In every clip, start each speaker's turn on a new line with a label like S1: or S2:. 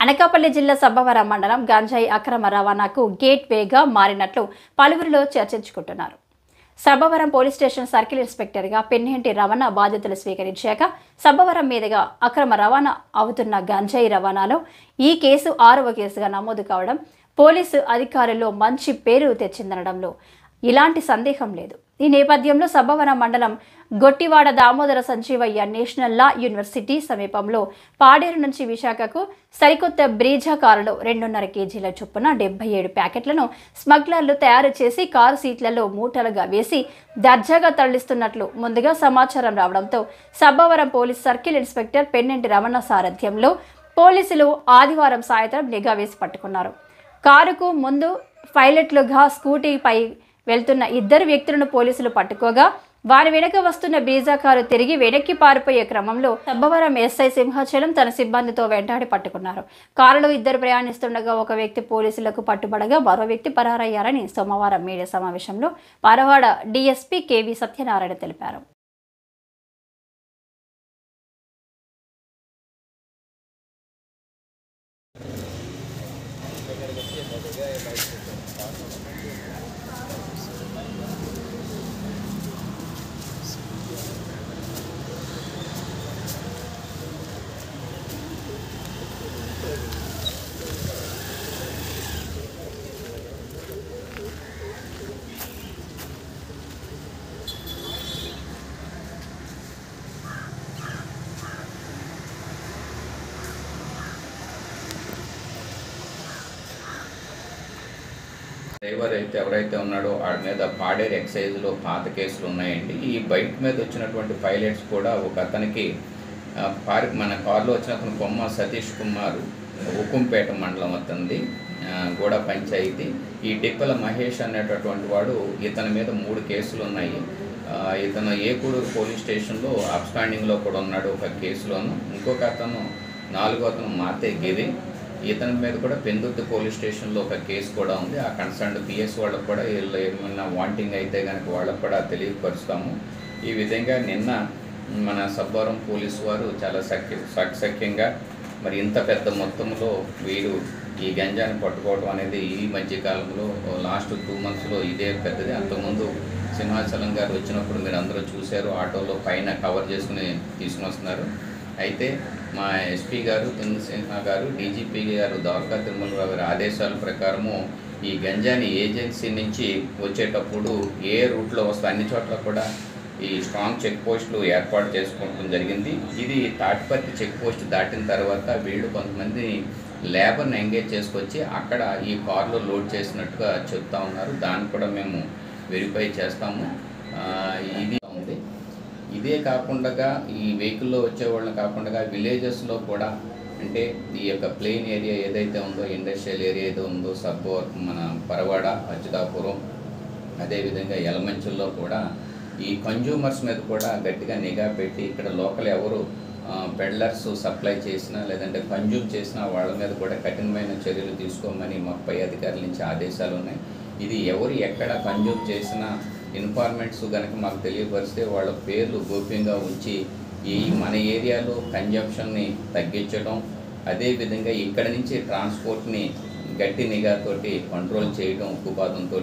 S1: అనకాపల్లి జిల్లా సబ్బవరం మండలం గంజాయి అక్రమ రవాణాకు గేట్ వేగా మారినట్లు పలువురిలో చర్చించుకుంటున్నారు. సబ్బవరం పోలీస్ స్టేషన్ సర్కిల్ ఇన్స్పెక్టర్గా పెన్నేంటి రవాణా బాధ్యతలు స్వీకరించాక సబ్బవరం మీదుగా అక్రమ రవాణా అవుతున్న గంజాయి రవాణాలో ఈ కేసు 6వ కేసుగా నమోదు కావడం పోలీసు అధికారుల్లో మంచి పేరు తెచ్చిందనడంలో ఇలాంటి సందేహం లేదు. ఈ నేపథ్యంలో సబ్బవరం మండలం Gottivada Damodara Sanjivayya national law university సమీపంలో పాడేరు నుంచి విశాఖకు సరికొత్త బ్రీజా కారులో 2.5 కేజీల చొప్పున 77 ప్యాకెట్లను స్మగ్లర్లు తయారు చేసి కారు సీట్లలో మూటలుగా వేసి దర్జాగా తరలిస్తున్నట్లు ముందుగా సమాచారం రావడంతో Sabbavaram police circle inspector Penneti Ramana సారథ్యంలో పోలీసులు ఆదివారం సాయంత్రం నిఘా వేసి పట్టుకున్నారు. కారుకు ముందు పైలట్లుగా స్కూటీపై వెళ్తున్న 2 వ్యక్తులను పోలీసులు పట్టుకోగా వారి వెనక వస్తున్న బ్రీజా కారు తిరిగి వెనక్కి పారిపోయే క్రమంలో సబ్బవరం ఎస్ఐ సింహాచలం తన సిబ్బందితో వెంటాడి పట్టుకున్నారు. కారులో 2 ప్రయాణిస్తుండగా ఒక వ్యక్తి పోలీసులకు పట్టుబడగా మరో వ్యక్తి పరారయ్యారని సోమవారం మీడియా సమావేశంలో పారవాడ డీఎస్పీ కేవీ సత్యనారాయణ తెలిపారు.
S2: డ్రైవర్ ఎవరైతే ఉన్నాడో వాడి మీద పాడేరు ఎక్సైజ్లో పాత కేసులు ఉన్నాయండి. ఈ బైక్ మీద వచ్చినటువంటి పైలట్స్ కూడా ఒక అతనికి మన కారులో వచ్చిన అతను కొమ్మ సతీష్ కుమార్ ఉక్కుంపేట మండలం అతనిది గూడ పంచాయతీ. ఈ డిప్పల మహేష్ అనేటటువంటి వాడు ఇతని మీద 3 కేసులు ఉన్నాయి. ఇతను ఏకూడూరు పోలీస్ స్టేషన్లో అబ్స్టాండింగ్లో కూడా ఉన్నాడు ఒక కేసులోను. ఇంకొక అతను 4వ అతను మాతే గిరి, ఇతని మీద కూడా పెందుర్తి పోలీస్ స్టేషన్లో ఒక కేసు కూడా ఉంది. ఆ కన్సర్న్ పిఎస్ వాళ్ళకు కూడా వీళ్ళు ఏమన్నా వాంటింగ్ అయితే కనుక వాళ్ళకు కూడా తెలియపరుస్తాము. ఈ విధంగా నిన్న మన సబ్బవరం పోలీసు వారు చాలా సఖ్యంగా మరి ఇంత పెద్ద మొత్తంలో వీరు ఈ గంజాని పట్టుకోవడం అనేది ఈ మధ్యకాలంలో లాస్ట్ 2 మంత్స్లో ఇదే పెద్దది. అంతకుముందు సింహాచలం గారు వచ్చినప్పుడు మీరు అందరూ చూశారు, ఆటోలో పైన కవర్ చేసుకుని తీసుకుని వస్తున్నారు. అయితే మా ఎస్పీ గారు సింహ గారు, డీజీపీ గారు ద్వారకా తిరుమలరావు గారి ఆదేశాల ప్రకారము ఈ గంజాని ఏజెన్సీ నుంచి వచ్చేటప్పుడు ఏ రూట్లో వస్తే అన్ని చోట్ల కూడా ఈ స్ట్రాంగ్ చెక్ పోస్టులు ఏర్పాటు చేసుకోవడం జరిగింది. ఇది తాటిపర్తి చెక్ పోస్ట్ దాటిన తర్వాత వీళ్ళు కొంతమంది లేబర్ని ఎంగేజ్ చేసుకొచ్చి అక్కడ ఈ కారులో లోడ్ చేసినట్టుగా చెప్తా ఉన్నారు. దాన్ని కూడా మేము వెరిఫై చేస్తాము. ఇది ఉంది. ఇదే కాకుండా ఈ వెహికల్లో వచ్చేవాళ్ళని కాకుండా విలేజెస్లో కూడా, అంటే ఈ యొక్క ప్లెయిన్ ఏరియా ఏదైతే ఉందో, ఇండస్ట్రియల్ ఏరియా ఏదో ఉందో, మన పరవాడ, అచ్యుతాపురం, అదేవిధంగా యలమంచుల్లో కూడా ఈ కన్జ్యూమర్స్ మీద కూడా గట్టిగా నిఘా పెట్టి ఇక్కడ లోకల్ ఎవరు పెడ్లర్స్ సప్లై చేసినా లేదంటే కన్జ్యూమ్ చేసినా వాళ్ళ మీద కూడా కఠినమైన చర్యలు తీసుకోమని మాకు పై అధికారుల నుంచి ఆదేశాలు ఉన్నాయి. ఇది ఎవరు ఎక్కడ కన్జ్యూమ్ చేసినా ఇన్ఫార్మెంట్స్ కనుక మాకు తెలియపరిస్తే వాళ్ళ పేర్లు గోప్యంగా ఉంచి ఈ మన ఏరియాలో కన్జంప్షన్ని తగ్గించడం, అదేవిధంగా ఇక్కడి నుంచి ట్రాన్స్పోర్ట్ని గట్టి నిఘాతోటి కంట్రోల్ చేయడం ఉక్కుపాదంతో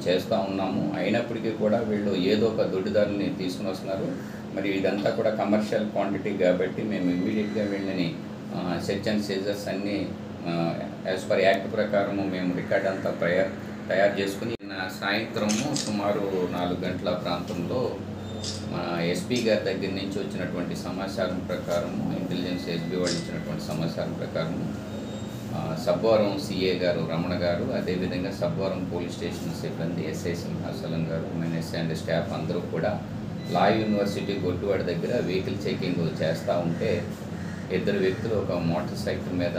S2: చేస్తూ ఉన్నాము. అయినప్పటికీ కూడా వీళ్ళు ఏదో ఒక దొడ్డిదారుని తీసుకుని వస్తున్నారు. మరి ఇదంతా కూడా కమర్షియల్ క్వాంటిటీ కాబట్టి మేము ఇమ్మీడియట్గా వీళ్ళని సెర్చ్ అండ్ సీజర్స్ అన్నీ యాజ్ పర్ యాక్ట్ ప్రకారము మేము రికార్డ్ అంతా తయారు చేసుకుని సాయంత్రము సుమారు 4 గంటల ప్రాంతంలో మన ఎస్పీ గారి దగ్గర నుంచి వచ్చినటువంటి సమాచారం ప్రకారము, ఇంటెలిజెన్స్ ఎస్బీ వాళ్ళు ఇచ్చినటువంటి సమాచారం ప్రకారము సబ్బవరం సిఏ గారు రమణ గారు, అదేవిధంగా సబ్బవరం పోలీస్ స్టేషన్ సిబ్బంది ఎస్ఐ సింహాచలం గారు, ఎస్ఐ అండ్ స్టాఫ్ అందరూ కూడా లా యూనివర్సిటీ గొట్టువాడి దగ్గర వెహికల్ చెకింగ్ చేస్తూ ఉంటే 2 వ్యక్తులు ఒక మోటార్ సైకిల్ మీద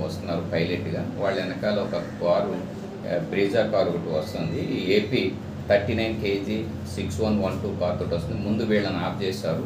S2: వస్తున్నారు పైలట్గా. వాళ్ళ వెనకాల ఒక కారు బ్రీజా కారు ఒకటి వస్తుంది. ఏపీ 39 kg 6112 కారు తోటి వస్తుంది. ముందు వీళ్ళని ఆఫ్ చేశారు.